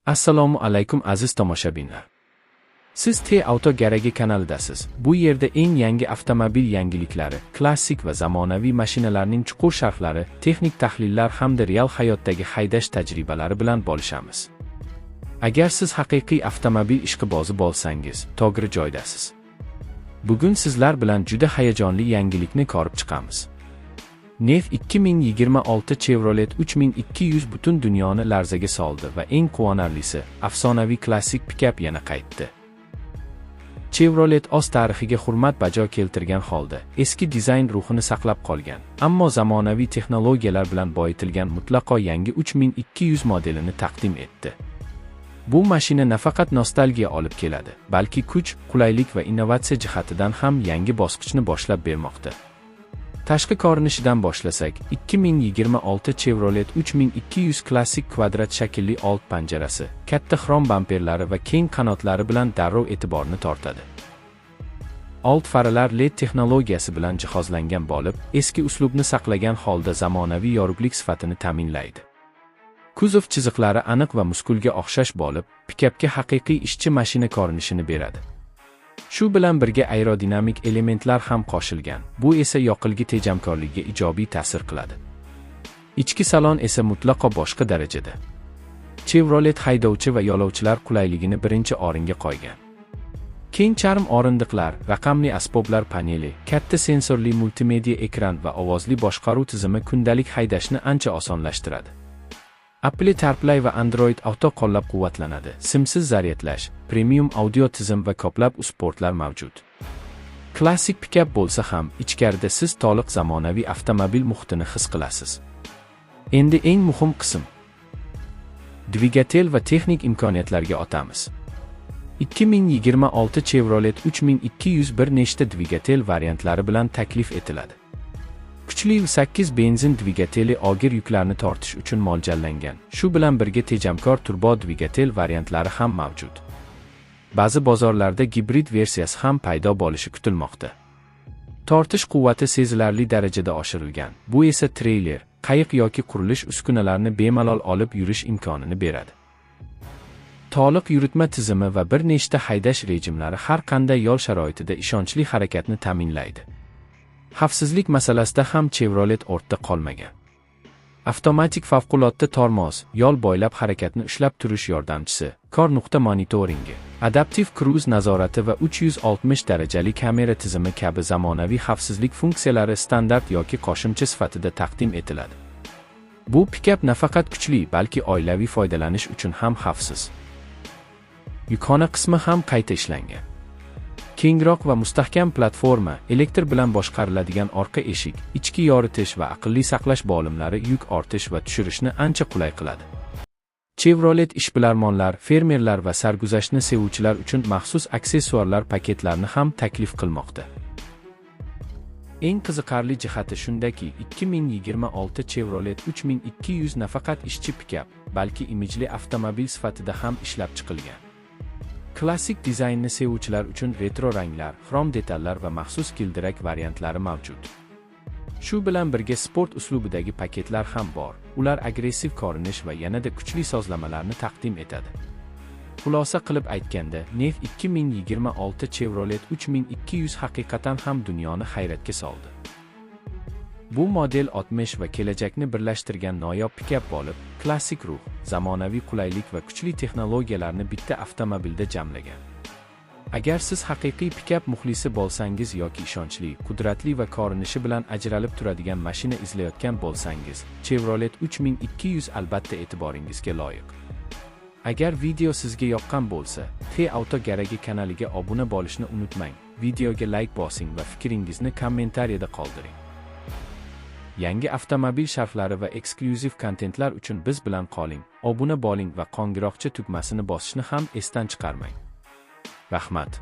Assalomu alaykum aziz tomoshabinlar. Siz T-Auto Garagi kanalidasiz. Bu yerda eng yangi avtomobil yangiliklari, klassik va zamonaviy mashinalarning chuqur sharhlari, texnik tahlillar hamda real hayotdagi haydash tajribalari bilan bo'lishamiz. Agar siz haqiqiy avtomobil ishqibozi bo'lsangiz, to'g'ri joydasiz. Bugun sizlar bilan juda hayajonli yangilikni ko'rib chiqamiz. NEF 2026 Chevrolet 3200 butun dunyoni larzaga soldi va eng quvonarlisi, afsonaviy klassik pikap yana qaytdi. Chevrolet o'z tarixiga hurmat bajo keltirgan holda, eski dizayn ruhini saqlab qolgan, ammo zamonaviy texnologiyalar bilan boyitilgan mutlaqo yangi 3200 modelini taqdim etdi. Bu mashina nafaqat nostalgiya olib keladi, balki kuch, qulaylik va innovatsiya jihatidan ham yangi bosqichni boshlab bermoqda. Tashqi ko'rinishidan boshlasak, 2026 Chevrolet 3200 klassik kvadrat shaklli old panjarasi, katta xrom bamperlari va keng qanotlari bilan darrov e'tiborni tortadi. Old faralar LED texnologiyasi bilan jihozlangan bo'lib, eski uslubni saqlagan holda zamonaviy yorug'lik sifatini ta'minlaydi. Kuzov chiziqlari aniq va muskulga o'xshash bo'lib, pikapga haqiqiy ishchi mashina ko'rinishini beradi. Shu bilan birga aerodinamik elementlar ham qo'shilgan. Bu esa yoqilg'i tejamkorligiga ijobiy ta'sir qiladi. Ichki salon esa mutlaqo boshqa darajada. Chevrolet haydovchi va yo'lovchilar qulayligini birinchi o'ringa qo'ygan. Keng charm o'rindiqlar, raqamli asboblar paneli, katta sensorli multimedia ekran va ovozli boshqaruv tizimi kundalik haydashni ancha osonlashtiradi. Apple CarPlay va Android Auto qo'llab-quvvatlanadi. Simsiz zaryadlash, premium audio tizim va ko'plab sportlar mavjud. Klassik pikap bo'lsa ham, ichkarida siz to'liq zamonaviy avtomobil muhitini his qilasiz. Endi eng muhim qism. Dvigatel va texnik imkoniyatlarga o'tamiz. 2026 Chevrolet 3200 bir nechta dvigatel variantlari bilan taklif etiladi. Kuchli 8 benzin dvigateli og'ir yuklarni tortish uchun mo'ljallangan. Shu bilan birga tejamkor turbo dvigatel variantlari ham mavjud. Ba'zi bozorlarda gibrid versiyasi ham paydo bo'lishi kutilmoqda. Tortish quvvati sezilarli darajada oshirilgan. Bu esa treyler, qayiq yoki qurilish uskunalarini bemalol olib yurish imkonini beradi. To'liq yuritma tizimi va bir nechta haydash rejimlari har qanday yo'l sharoitida ishonchli harakatni ta'minlaydi. Xavfsizlik masalasida ham Chevrolet ortda qolmagan. Avtomatik favqulodda tormoz, yo'l bo'ylab harakatni ushlab turish yordamchisi, kor nuqta monitoringi, adaptiv kruz nazorati va 360 darajali kamera tizimi kabi zamonaviy xavfsizlik funksiyalari standart yoki qo'shimcha sifatida taqdim etiladi. Bu pikap nafaqat kuchli, balki oilaviy foydalanish uchun ham xavfsiz. Yukxona qismi ham qayta ishlangan. Kengroq va mustahkam platforma, elektr bilan boshqariladigan orqa eshik, ichki yoritish va aqlli saqlash bo'limlari yuk ortish va tushirishni ancha qulay qiladi. Chevrolet ishbilarmonlar, fermerlar va sarguzashtni sevuvchilar uchun maxsus aksessuarlar paketlarini ham taklif qilmoqda. Eng qiziqarli jihati shundaki, 2026 Chevrolet 3200 nafaqat ishchi pikap, balki imijli avtomobil sifatida ham ishlab chiqilgan. Klassik dizaynni sevuvchilar uchun retro ranglar, xrom detallar va maxsus gildirak variantlari mavjud. Shu bilan birga sport uslubidagi paketlar ham bor. Ular agressiv ko'rinish va yanada kuchli sozlamalarni taqdim etadi. Xulosa qilib aytganda, NEF 2026 Chevrolet 3200 haqiqatan ham dunyoni hayratga soldi. Bu model 60 va kelajakni birlashtirgan noyob pikap bo'lib, klassik ruh, zamonaviy qulaylik va kuchli texnologiyalarni bitta avtomobilda jamlagan. Agar siz haqiqiy pikap muxlisi bo'lsangiz yoki ishonchli, qudratli va ko'rinishi bilan ajralib turadigan mashina izlayotgan bo'lsangiz, Chevrolet 3200 albatta e'tiboringizga loyiq. Agar video sizga yoqqan bo'lsa, T-Auto Garagi kanaliga obuna bo'lishni unutmang, videoga like bosing va fikringizni kommentariyada qoldiring. Yangi avtomobil sharhlari va eksklyuziv kontentlar uchun biz bilan qoling, obuna bo'ling va qo'ng'iroqcha tugmasini bosishni ham esdan chiqarmang. Rahmat.